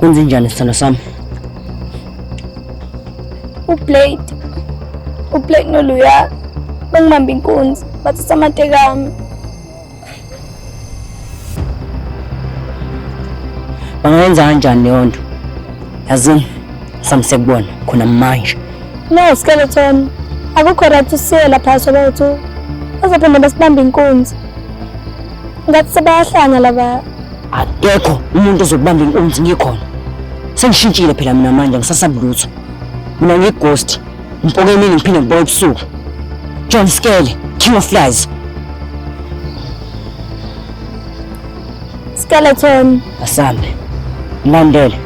Kwenze njani sithando sami? Uplate noLuya bangibamba inkunzi bathi amateka ami. Bangayenza kanjani leyo nto? Yazini sami sekubona khona manje. No skeleton, akukho right usiye lapha sobethu. Bazophinda basibambe inkunzi. Ngathi sebayahlanya laba. Akekho umuntu ozokubamba inkunzi ngikhona. Sengishintshile phela mina manje ngisasabulutho. Mina ngighost. Mpoke emini ngiphinde ngiboye ebusuku. John Skele, King of Flies. Skeleton. Asambe. Mlandele.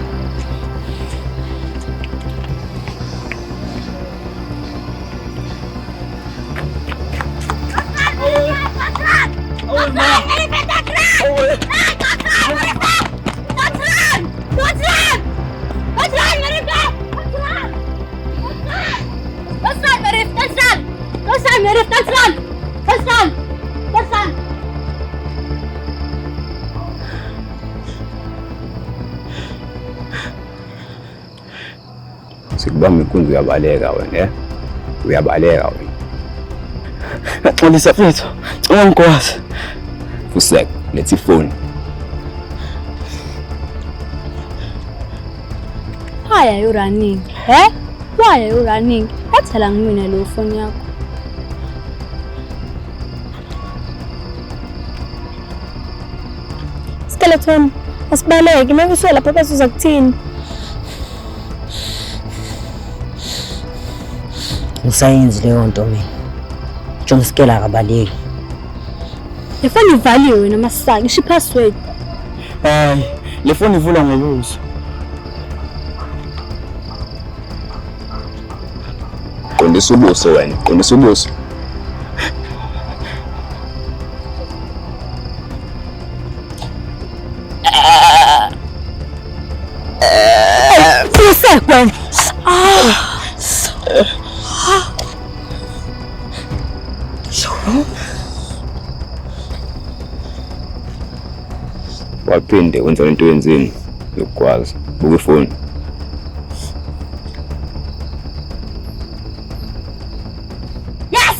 Sikubamba inkunzi uyabaleka wena, uyabaleka wena. Xolisa mfethu, ungikwazi. Fusek, let's phone. Why are you running? Why are you running? Athela ngimina lo phone yakho. Skeleton, asibaleke mekusuka lapha basuza kuthini? Ngisayenzi leyo nto mina. John Skele akabaleki. Le phone ivaliwe wena masaka, ngisho password. Hayi, le phone ivula ngobuso. Qondisa ubuso wena, qondisa ubuso. Fusek wena. Waphinde wenza into yenzeni yokwazi buka ifoni. Yes!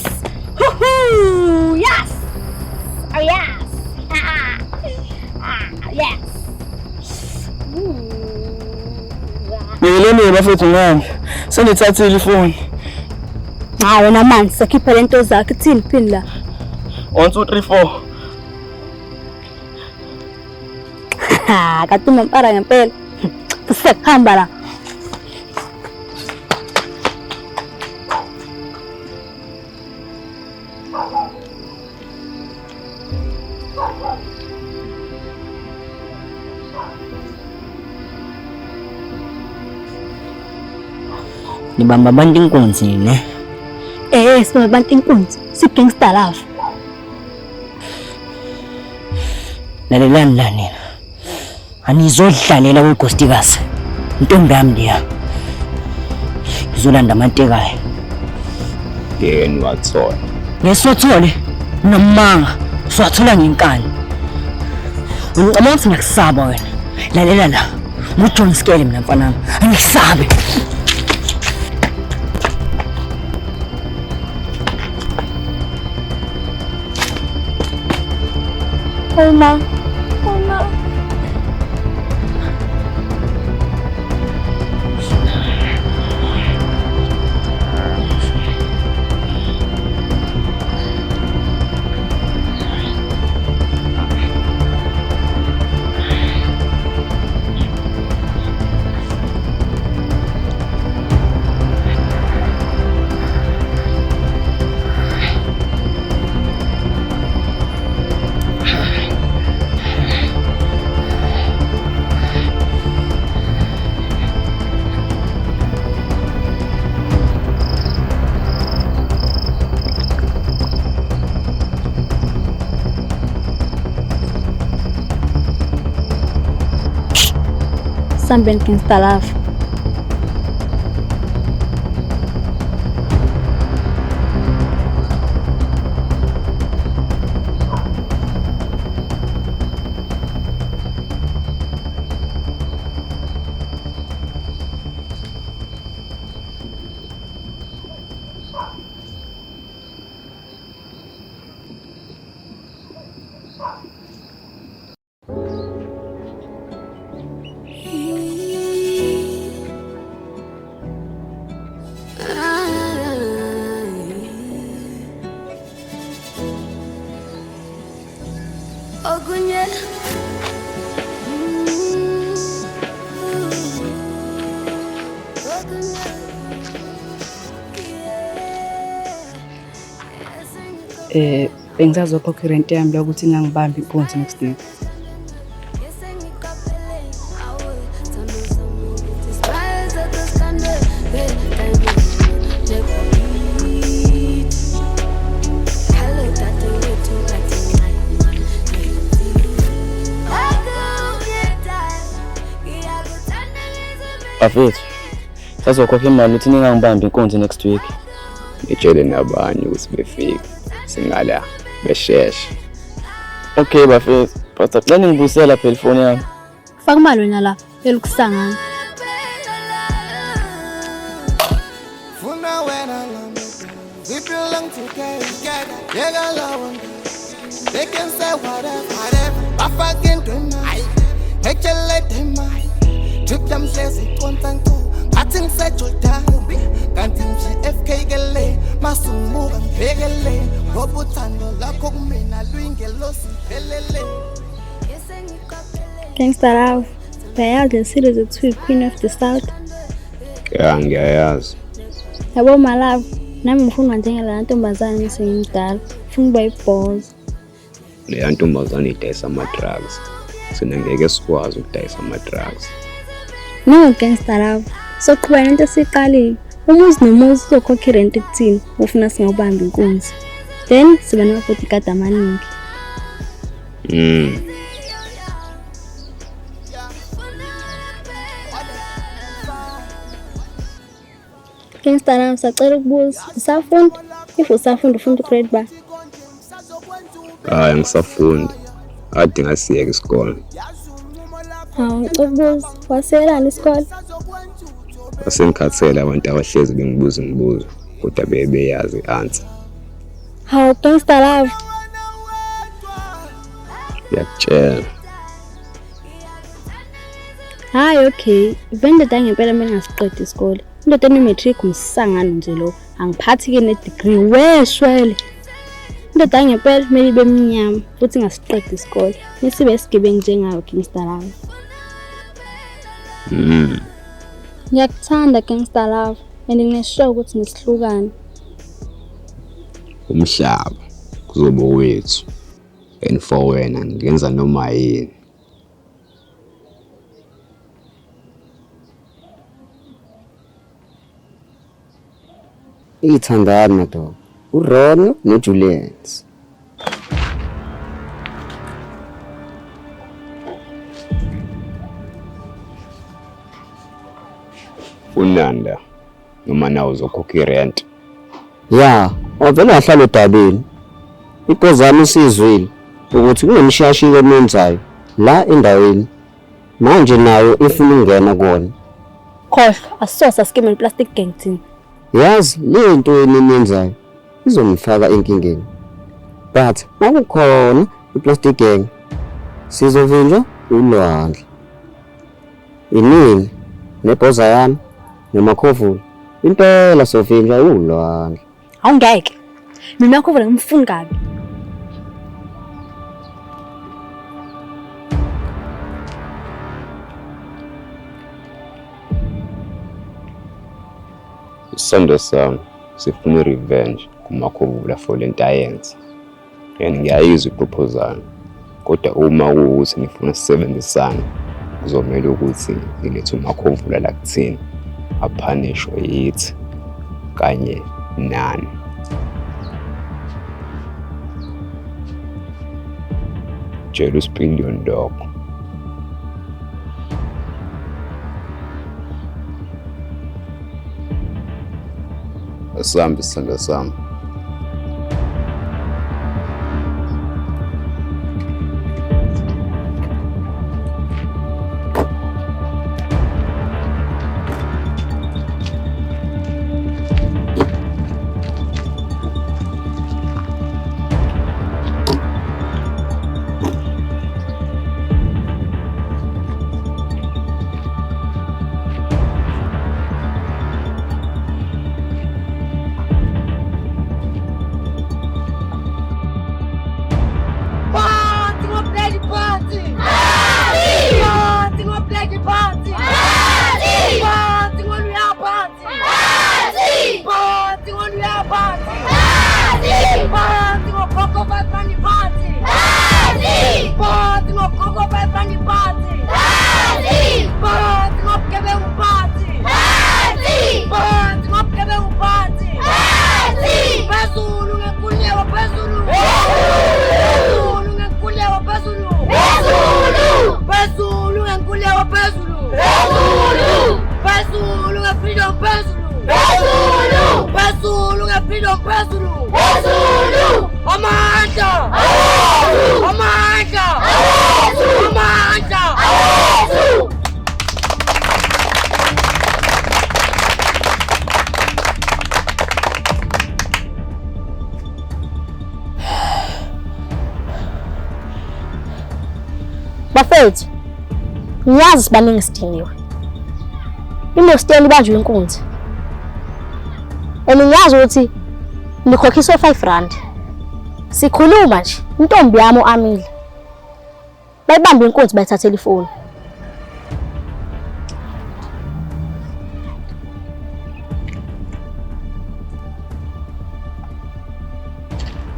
Woohoo! Yes! Oh yes! Yes! Ngiyeleni bafethu ngami. Sengithathile ifoni. Hayi wena manje sakhipha lento zakhe thini pin la. 1 2 3 4. Katuma mpara ngempela. Kusehamba la. Nibamba abantu inkunzi ne. Sibamba abantu inkunzi. Si-gangster love. Lalelani la nina. Anizodlalela kweGhostikazi. Intombi yami leya. Ngizolanda amantekayo. Yena wathola. Ngesothole nomanga. Swathola ngenkani. Ngicabanga ukuthi ngiyakusaba wena. Lalela la. nguJohn Skele mina mfanami. Angisabe. Uma. Samben que instalava. bengisazokhokha irent yami la ukuthi ngangibambi inkunzi next week. Bafethu, sazokhokha imali ukuthi ningangibambi inkunzi next week. Ngitshele nabanye ukuthi befike singala besheshe. Okay bafethu, but xa ningibuyisela phela ifoni yami. Faka imali wena la elukusangana. They can say whatever. I fucking do my. Make you let them mind. Trip them says it content too. I think say you'll die. Can't think she FK gele. Masum move and pegele. Robotango la kogmena luinge losi pelele. Gangsta Love. Bayazi le series ethiwa Queen of the South. Ya ngiyayazi. Yabo my love. Nami ngifuna njengala ntombazane esengimdala. Ufuna ukuba iboss. Le ntombazane idayisa ama-drugs. Sina ngeke sikwazi ukudayisa ama-drugs. No Gangsta Love. Soqhubeka into esiqalile. Umuzi nomuzi uzokhokha irent ekuthini ufuna singawubambi inkunzi. Then siba nama-bodyguard amaningi. Gangsta Love sacela ukubuza. Usafunda? If usafunda ufuna ugrade ba? Hayi ngisafundi. Ade ngasiyeka isikole. Hawu ukubuza. Wasiyelana isikole? Asengikhathele abantu abahlezi bengibuza imibuzo kodwa beyazi i-answer. Hawu Gangsta Love. Ngiyakutshela. Hayi okay. Ibendoda ngempela mina ngasiqeda isikole. Indoda ene-matric umsangano nje lo. Angiphathi ke ne-degree weshwele. Indoda ngempela kumele ibe mnyama futhi ngasiqeda isikole. Nisibe sigebengu njengayo Gangsta Love. Ngiyakuthanda Gangsta Love and ngineshow ukuthi ngisihlukane. Umhlaba kuzoba wethu. And for wena ngenza noma yini. Ithandana madoda. uRono noJuliet. Unanda noma nawo uzokhokha irent. Ya, ovela wahlala edabini. Iphozami isizwile ukuthi kunemshashiko emenzayo la endaweni. Manje nayo ifuna ungena kona. Khohlwa asisosa skimeni plastic gang thina. Yazi le nto eniyenzayo izomfaka enkingeni. But makukhona iplastic gang sizovinjwa ulwandle. Inini nebhoza yami nomakhovula impela sovinjwa ulwandle. Awungeke. Mina makhovula ngimfuni kabi. Isando sami sifuna revenge kumakhovula for lento ayenza. And ngiyayizwa iproposal. Kodwa uma kuwukuthi ngifuna sisebenzisana kuzomela ukuthi ngilethe umakhovula la kuthini aphanishwe yithi kanye nani. Jealous billion dog. Asambe isandla sami. Bethany Party. Party ngogogo Bethany Party. Party ngobugebengu party. Party ngobugebengu party. Phezulu ngenkululeko phezulu. Phezulu ngenkululeko phezulu. Phezulu ngenkululeko phezulu. Phezulu ngefreedom phezulu. Phezulu ngefreedom phezulu. Amandla! Amandla! Amandla! Bafethu, ngiyazi sibaningi sidiniwe. Inositeli banjwe inkunzi. Ngiyazi ukuthi nikhokhiswe 5 rand. Sikhuluma nje, intombi yami uAmile. Bayibambe inkunzi bayithathela ifoni.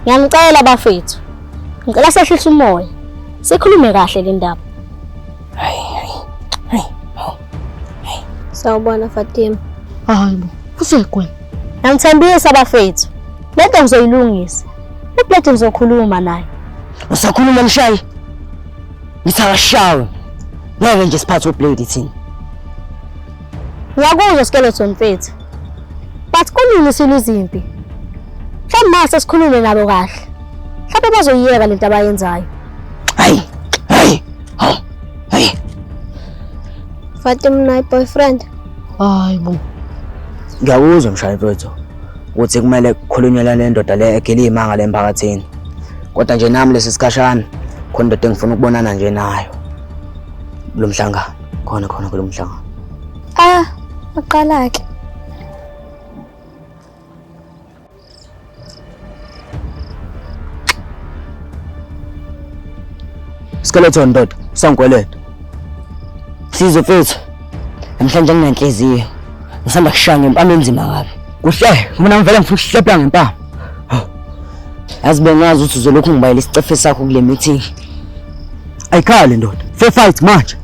Ngiyacela bafethu. Ngicela sehlisa umoya. Sikhulume kahle le ndaba. Sawubona Fatima. Hayibo, kusekwe. Ngithembisa bafethu. Lento ngizoyilungisa. Uplate ngizokhuluma naye. Usakhuluma mshayi? Ngisakashawe. Ngeke nje siphathe ublade thina. Ngiyakuzwa skeleton mfethu. But kunini silo izimpi? Mhlawumbe mase sikhulume nabo kahle. Mhlawumbe bazoyiyeka lento abayenzayo. Hayi. Fatima my boyfriend. Hayibo. Ngiyakuzwa mshayi mfethu. Ukuthi kumele kukhulunywe le ndoda le egele imanga le emphakathini. Kodwa nje nami lesi sikhashana khona into engifuna ukubonana nje nayo. Lo mhlangano. Khona kulo mhlangano. Maqala ke. Skeleton ndoda, sangkweleta. Sizo mfethu. Namhlanje nginenhliziyo. Ngisanda kushaya ngempama enzima kabi. Kuhle, mina ngivela ngifuna ukuhlepha ngempama. Azibengazi ukuthi uzolokhu ngibayela isicefe sakho kule meeting. Ayikhale ndoda. Fair fight manje.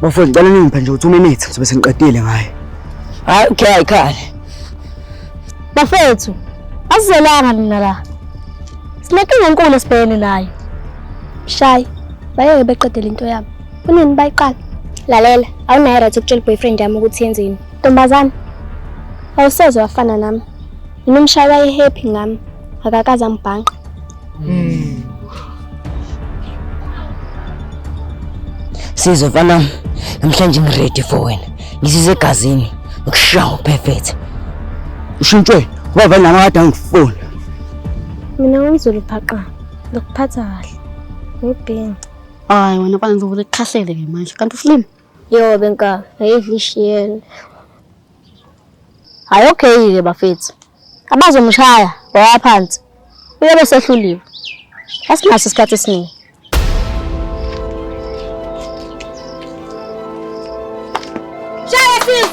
Bafowethu ngicela ningiphe nje 2 minutes sizobe sengiqedile ngaye. Hayi okay ayikhale. Bafethu, asizelanga mina la. Sinenkinga enkulu sibhekene nayo. Shy. Bayeke beqedele into yami. Kunini bayiqala? Lalela, awunayo right ukutshela boyfriend yami ukuthi yenzeni. Ntombazana. Awusoze wafana nami. Nomshayi waye happy ngami. Akakaza ngibhanqa. Sizo mfana, namhlanje ngiready for wena. Ngisize egazini, ukushawa perfect. Ushintshwe, ngoba vele namakade angifuni. Mina ngizolo phaqa. Lokuphatha kahle. Ngibhini. Hayi wena mfana ngizokuthi kukhasele ke manje. Kanti ufilm? Yo benka, ayidlishiyela. Hayi okay ke bafethu. Abazomshaya waphansi. Uyabe sehluliwe. Asinaso isikhathi esiningi. Shaya sis.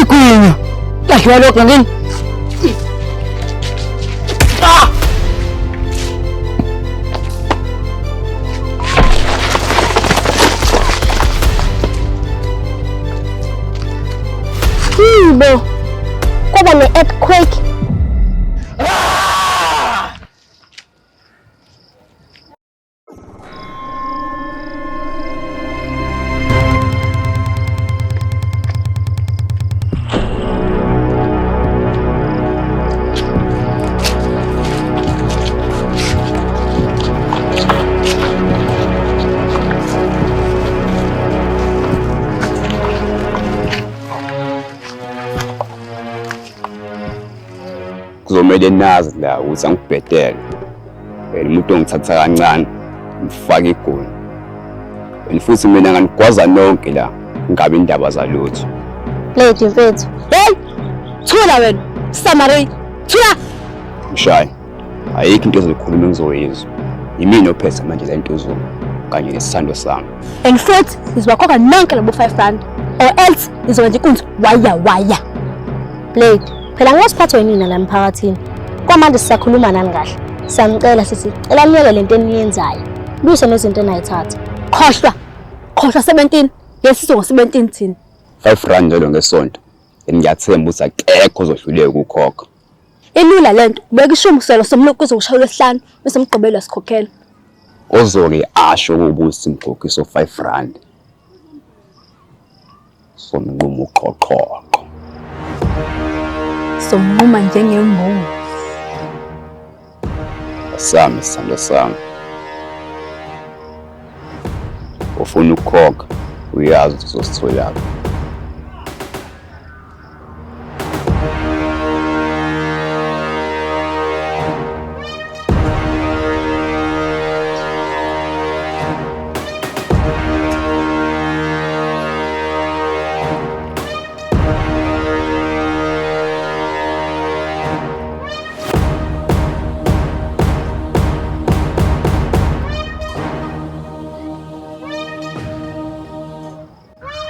Igunya. Lahla lokho ngini. Yibo. Kuba ne-earthquake. Kuzomele nazi la ukuthi angibhedele. Umuntu ongithatha kancane ngifaka igoli. and futhi mina nganigwaza nonke la ngabe indaba zalutho. Lady mfethu. Hey! Thula wena, Samari. Thula! Mshayi, ayikho into ezokhuluma engizoyizwa. Yimina ophethe manje le nto uzulu kanye nesithando sami. And futhi izibakhokha nonke labo 5 rand or else izokwenza inkunzi waya. Blade, phela ngosiphathe wena la emphakathini. Kwamanje sisakhuluma nani kahle. Siyamcela sithi, cela niyeke lento eniyenzayo. Buyise nezinto enayithatha. Khohlwa 17. Yesizwe ngo17 thina. 5 rand njalo ngesonto. Ngiyathemba ukuthi akekho ozohluleka ukukhokha. Ilula lento, ubeka ishumiselo somloko kuzokushaya lesihlanu bese mgqibelo sikhokhela. Ozoke asho ukuthi imkhokhiso 5 rand. Somnqumo uqoqoqo. Somnquma njengembuzi. Sami sithando sami. Ufuna ukukhokha, uyazi ukuthi uzosithola.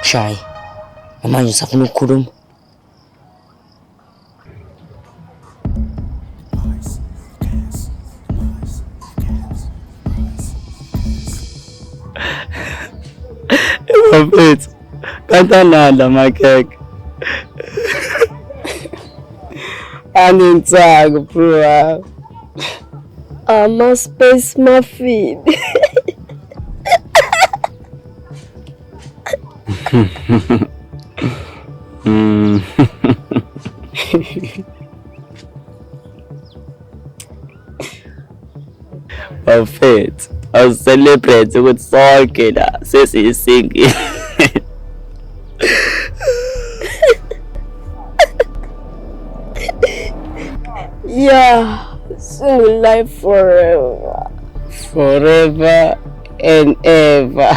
Shayi, manje safuna ukukhuluma. Bafethu, kantananda makheke. Anensaka bro. Space muffin. Bafethu, celebrate ukuthi sonke la sesiyisingi. Yeah, single life forever. Forever and ever.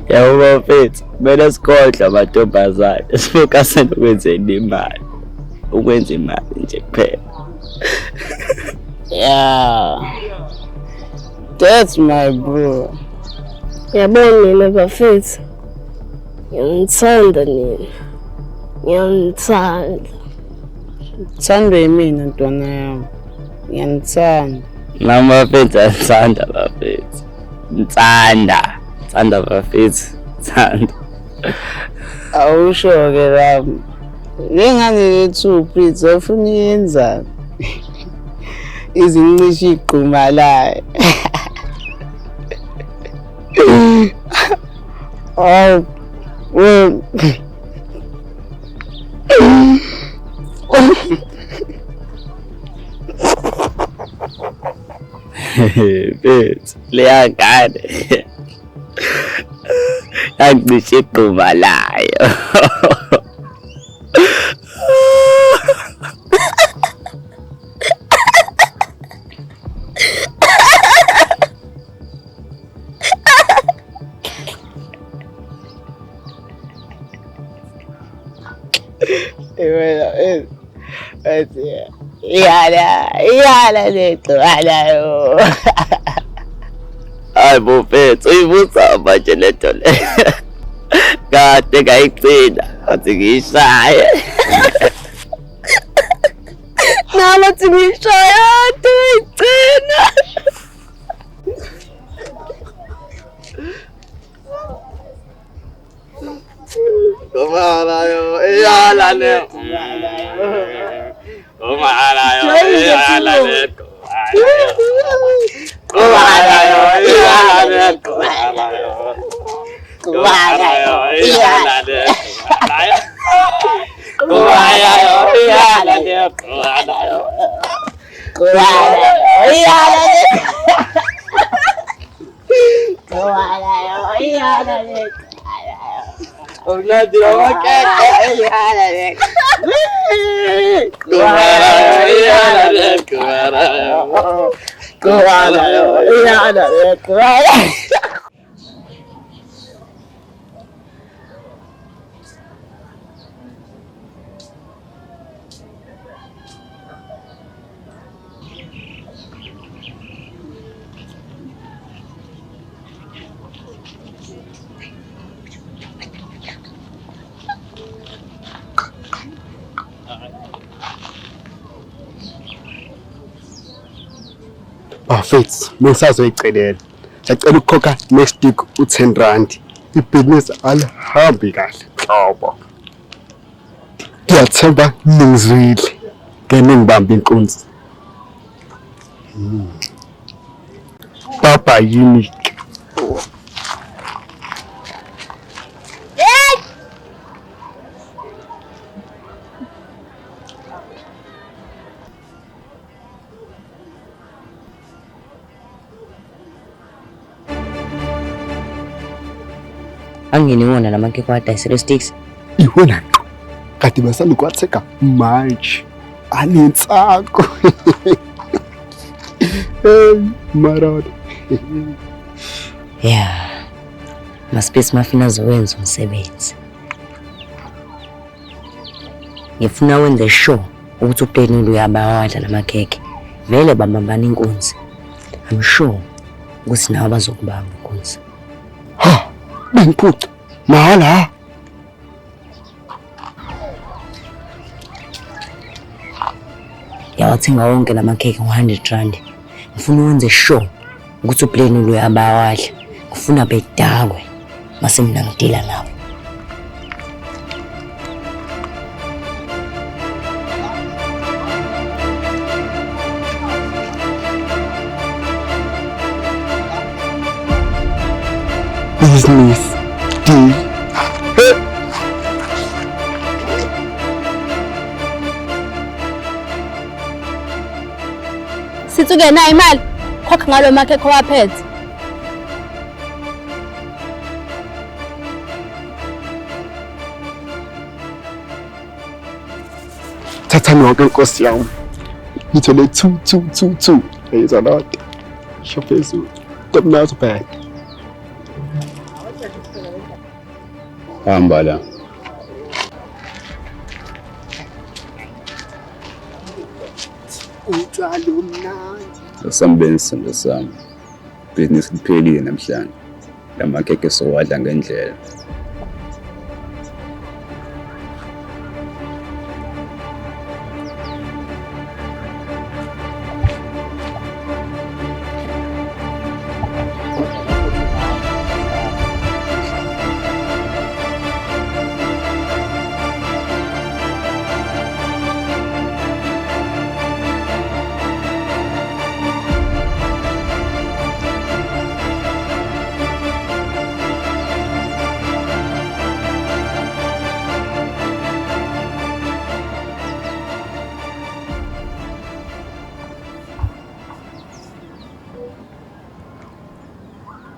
Yabo bafethu, mina sikhohlwa amantombazane, sifocuseni ukwenzeni imali. Ukwenza imali nje kuphela. Yeah. That's my bro. Yabona mina bafethu. Ngiyamthanda nina. Ngiyamthanda. Thanda yimina ntwana yami. Ngiyamthanda. Nami bafethu athanda bafethu. Thanda bafethu. Thanda. Awusho-ke lami. Ngengane lethu pizza ufuna yenza. Izincishe igqumalayo. Oh, well. Bethu, leyangane. Yangicishe igqumalayo. Yala lethu alayo. Hayi bafethu, uyibuza manje lento le. Kade ngayigcina, athi ngiyishaye. Nama athi ngishaya, ngiyigcina. Kumalayo, yala lethu. Kumalayo, yala lethu. Kumalayo, yala lethu. Kumalayo, yala lethu. Kumalayo, yala lethu. Kumalayo, yala lethu. Kumalayo, yala lethu. Obladi wakaka yala lek. Kumara yala lek kumara. Bafethu, mengisazoyicelela. Siyacela ukukhokha next week u10 rand. Ibhizinisi alihambi kahle. Nhlobo. Ngiyathemba ningizwile. Ngeke ngibambe inkunzi. Baba yini? Angini wona lamakhe kwadayisela sticks. Iwona ngqo. Kade basanda kwatheka manje. Anensako. Hey, marado. Yeah. Maspace mafina zowenza umsebenzi. Ngifuna wenze show ukuthi uPlane Luya bawadla lamakhekhe. Vele bambambana inkunzi. I'm sure ukuthi nawe bazokubamba inkunzi. Ha, bengiphuca. Mahala. Yawathenga wonke lamakhekhe ngo100 rand. Ngifuna wenze show ukuthi uPlane Luya bawadla. Ngifuna bedakwe mase mina ngidila nabo. Business deal. Sithi ungenayo imali, khokha ngalo makhekhe owaphethe. Thatha nonke inkosi yami. Ngithole 2. Eyizwa lot. Shophezu. Tomnazo bag. Hamba la. Utshalo mnandi. Losambensi losami. Business liphelile namhlanje. Lamakhekhe sowadla ngendlela.